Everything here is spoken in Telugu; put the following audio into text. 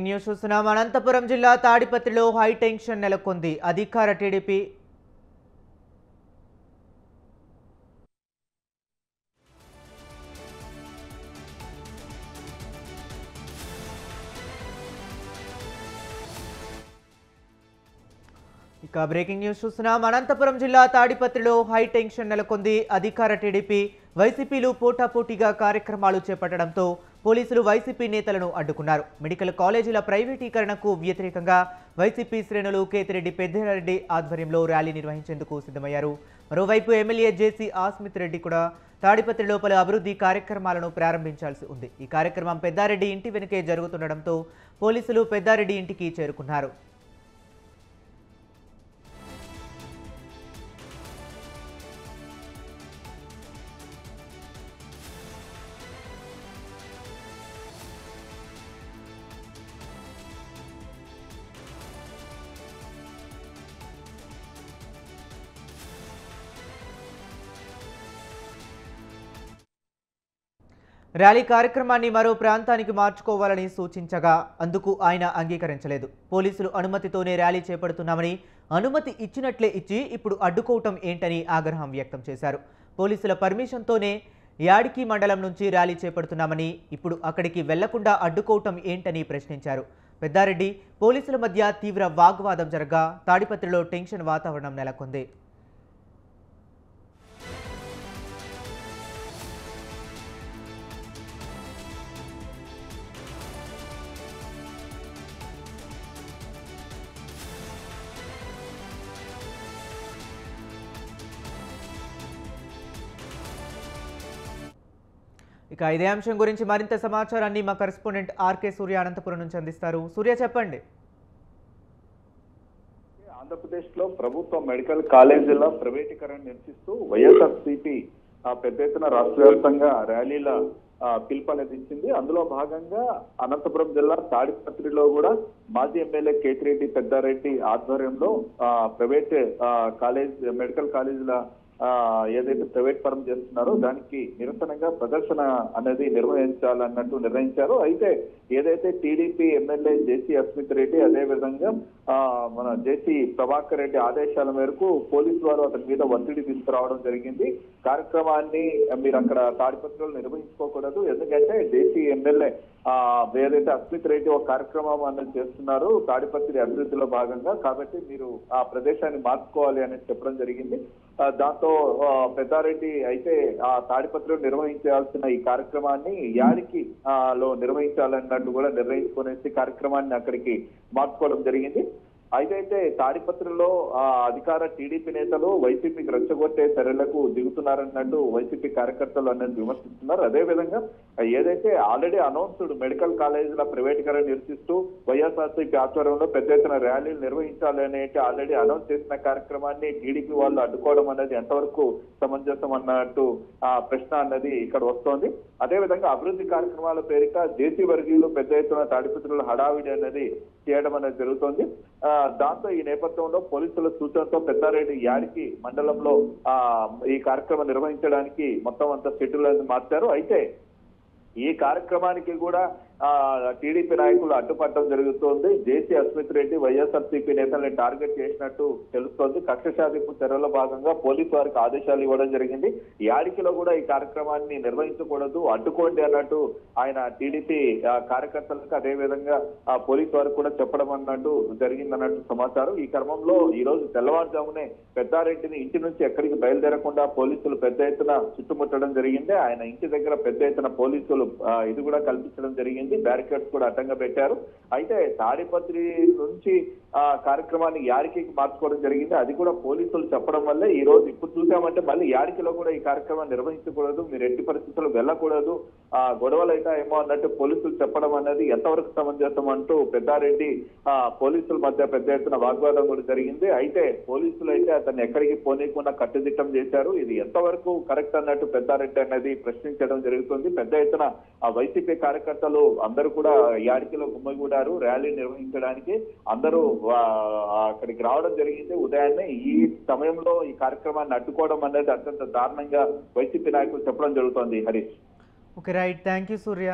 న్యూస్ చూస్తున్నాం. అనంతపురం జిల్లా తాడిపత్రిలో హై టెన్షన్ నెలకొంది. అధికార టీడీపీ బ్రేకింగ్ న్యూస్ చూస్తున్నాం. అనంతపురం జిల్లా తాడిపత్రిలో హై టెన్షన్ నెలకొంది. అధికార టీడీపీ వైసీపీలు పోటాపోటీగా కార్యక్రమాలు చేపట్టడంతో పోలీసులు వైసీపీ నేతలను అడ్డుకున్నారు. మెడికల్ కాలేజీల ప్రైవేటీకరణకు వ్యతిరేకంగా వైసీపీ శ్రేణులు కేతిరెడ్డి పెద్దారెడ్డి ఆధ్వర్యంలో ర్యాలీ నిర్వహించేందుకు సిద్ధమయ్యారు. మరోవైపు ఎమ్మెల్యే జేసీ ఆస్మిత్ రెడ్డి కూడా తాడిపత్రిలో పలు అభివృద్ధి కార్యక్రమాలను ప్రారంభించాల్సి ఉంది. ఈ కార్యక్రమం పెద్దారెడ్డి ఇంటి వెనుకే జరుగుతుండటంతో పోలీసులు పెద్దారెడ్డి ఇంటికి చేరుకున్నారు. ర్యాలీ కార్యక్రమాన్ని మరో ప్రాంతానికి మార్చుకోవాలని సూచించగా అందుకు ఆయన అంగీకరించలేదు. పోలీసులు అనుమతితోనే ర్యాలీ చేపడుతున్నామని, అనుమతి ఇచ్చినట్లే ఇచ్చి ఇప్పుడు అడ్డుకోవటం ఏంటని ఆగ్రహం వ్యక్తం చేశారు. పోలీసుల పర్మిషన్తోనే యాడికి మండలం నుంచి ర్యాలీ చేపడుతున్నామని, ఇప్పుడు అక్కడికి వెళ్లకుండా అడ్డుకోవటం ఏంటని ప్రశ్నించారు. పెద్దారెడ్డి పోలీసుల మధ్య తీవ్ర వాగ్వాదం జరగా తాడిపత్రిలో టెన్షన్ వాతావరణం నెలకొంది. ఇదే అంశం గురించి మరింత సమాచారాన్ని మా కరెస్పాండెంట్ ఆర్కే సూర్య అనంతపురం నుంచి అందిస్తారు. సూర్య, చెప్పండి. ఆంధ్రప్రదేశ్ లో ప్రభుత్వ మెడికల్ కాలేజీల ప్రైవేటీకరణ నిరసిస్తూ వైఎస్ఆర్సీపీ పెద్ద ఎత్తున రాష్ట్ర వ్యాప్తంగా ర్యాలీల పిలుపు అనేది ఇచ్చింది. అందులో భాగంగా అనంతపురం జిల్లా తాడిపత్రిలో కూడా మాజీ ఎమ్మెల్యే కేతిరెడ్డి పెద్దారెడ్డి ఆధ్వర్యంలో ప్రైవేట్ మెడికల్ కాలేజీల ఏదైతే ప్రైవేట్ పరం చేస్తున్నారో దానికి నిరసనగా ప్రదర్శన అనేది నిర్వహించాలన్నట్టు నిర్ణయించారు. అయితే ఏదైతే టీడీపీ ఎమ్మెల్యే జేసీ అస్మిత్ రెడ్డి, అదేవిధంగా మన జేసీ ప్రభాకర్ రెడ్డి ఆదేశాల మేరకు పోలీసు వారు అతని మీద ఒత్తిడి తీసుకురావడం జరిగింది. కార్యక్రమాన్ని మీరు అక్కడ తాడిపత్రిలో నిర్వహించుకోకూడదు, ఎందుకంటే జేసీ ఎమ్మెల్యే ఏదైతే అస్మిత్ రెడ్డి ఒక కార్యక్రమం అనేది చేస్తున్నారు తాడిపత్రి అభివృద్ధిలో భాగంగా, కాబట్టి మీరు ఆ ప్రదేశాన్ని మార్చుకోవాలి అనేది చెప్పడం జరిగింది. దాంతో పెద్దారెడ్డి అయితే ఆ తాడిపత్రిలో నిర్వహించాల్సిన ఈ కార్యక్రమాన్ని యాడికి లో నిర్వహించాలన్నట్టు కూడా నిర్ణయించుకునేసి కార్యక్రమాన్ని అక్కడికి మార్చుకోవడం జరిగింది. అయితే తాడిపత్రిలో అధికార టీడీపీ నేతలు వైసీపీకి రెచ్చగొట్టే చర్యలకు దిగుతున్నారన్నట్టు వైసీపీ కార్యకర్తలు అనేది విమర్శిస్తున్నారు. అదేవిధంగా ఏదైతే ఆల్రెడీ అనౌన్స్డ్ మెడికల్ కాలేజీల ప్రైవేటీకరణ నిరసిస్తూ వైఎస్ఆర్సీపీ ఆధ్వర్యంలో పెద్ద ఎత్తున ర్యాలీలు నిర్వహించాలి అనేది ఆల్రెడీ అనౌన్స్ చేసిన కార్యక్రమాన్ని టీడీపీ వాళ్ళు అడ్డుకోవడం అనేది ఎంతవరకు సమంజసం అన్నట్టు ప్రశ్న అన్నది ఇక్కడ వస్తోంది. అదేవిధంగా అభివృద్ధి కార్యక్రమాల పేరిట జేసీ వర్గీయులు పెద్ద ఎత్తున తాడిపత్రిలో హడావిడి అనేది చేయడం అనేది జరుగుతోంది. దాంతో ఈ నేపథ్యంలో పోలీసుల సూచనతో పెద్దారెడ్డి యాడికి మండలంలో ఈ కార్యక్రమం నిర్వహించడానికి మొత్తం అంతా షెడ్యూల్ అనేది మార్చారు. అయితే ఈ కార్యక్రమానికి కూడా టీడీపీ నాయకులు అడ్డుపట్టడం జరుగుతోంది. జేసీ అస్మిత్ రెడ్డి వైఎస్ఆర్సీపీ నేతల్ని టార్గెట్ చేసినట్టు తెలుస్తోంది. కక్ష సాధింపు చర్యల భాగంగా పోలీసు వారికి ఆదేశాలు ఇవ్వడం జరిగింది. యాడికిలో కూడా ఈ కార్యక్రమాన్ని నిర్వహించకూడదు, అడ్డుకోండి అన్నట్టు ఆయన టీడీపీ కార్యకర్తలకు అదేవిధంగా పోలీసు వారికి కూడా చెప్పడం అన్నట్టు జరిగిందన్నట్టు సమాచారం. ఈ క్రమంలో ఈ రోజు తెల్లవారుజామునే పెద్దారెడ్డిని ఇంటి నుంచి ఎక్కడికి బయలుదేరకుండా పోలీసులు పెద్ద ఎత్తున చుట్టుముట్టడం జరిగింది. ఆయన ఇంటి దగ్గర పెద్ద ఎత్తున పోలీసులు ఇది కూడా కల్పించడం జరిగింది. బ్యారికేడ్స్ కూడా అడ్డంగా పెట్టారు. అయితే తాడిపత్రి నుంచి కార్యక్రమాన్ని యాడికి మార్చుకోవడం జరిగింది. అది కూడా పోలీసులు చెప్పడం వల్లే ఈ రోజు ఇప్పుడు చూసామంటే మళ్ళీ యాడికిలో కూడా ఈ కార్యక్రమాన్ని నిర్వహించకూడదు, మీరు ఎట్టి పరిస్థితుల్లో వెళ్ళకూడదు, గొడవలు అయితే ఏమో అన్నట్టు పోలీసులు చెప్పడం అనేది ఎంతవరకు సమంజసం అంటూ పెద్దారెడ్డి పోలీసుల మధ్య పెద్ద ఎత్తున వాగ్వాదం కూడా జరిగింది. అయితే పోలీసులు అయితే అతన్ని ఎక్కడికి పోనీయకుండా కట్టుదిట్టం చేశారు. ఇది ఎంతవరకు కరెక్ట్ అన్నట్టు పెద్దారెడ్డి అనేది ప్రశ్నించడం జరుగుతుంది. పెద్ద ఎత్తున వైసీపీ కార్యకర్తలు అందరూ కూడా యాడికిలో గుమ్మగూడారు ర్యాలీ నిర్వహించడానికి. అందరూ అక్కడికి రావడం జరిగింది ఉదయాన్నే. ఈ సమయంలో ఈ కార్యక్రమాన్ని అడ్డుకోవడం అనేది అత్యంత దారుణంగా వైసీపీ నాయకులు చెప్పడం జరుగుతోంది. Harish. Okay, right. Thank you Surya.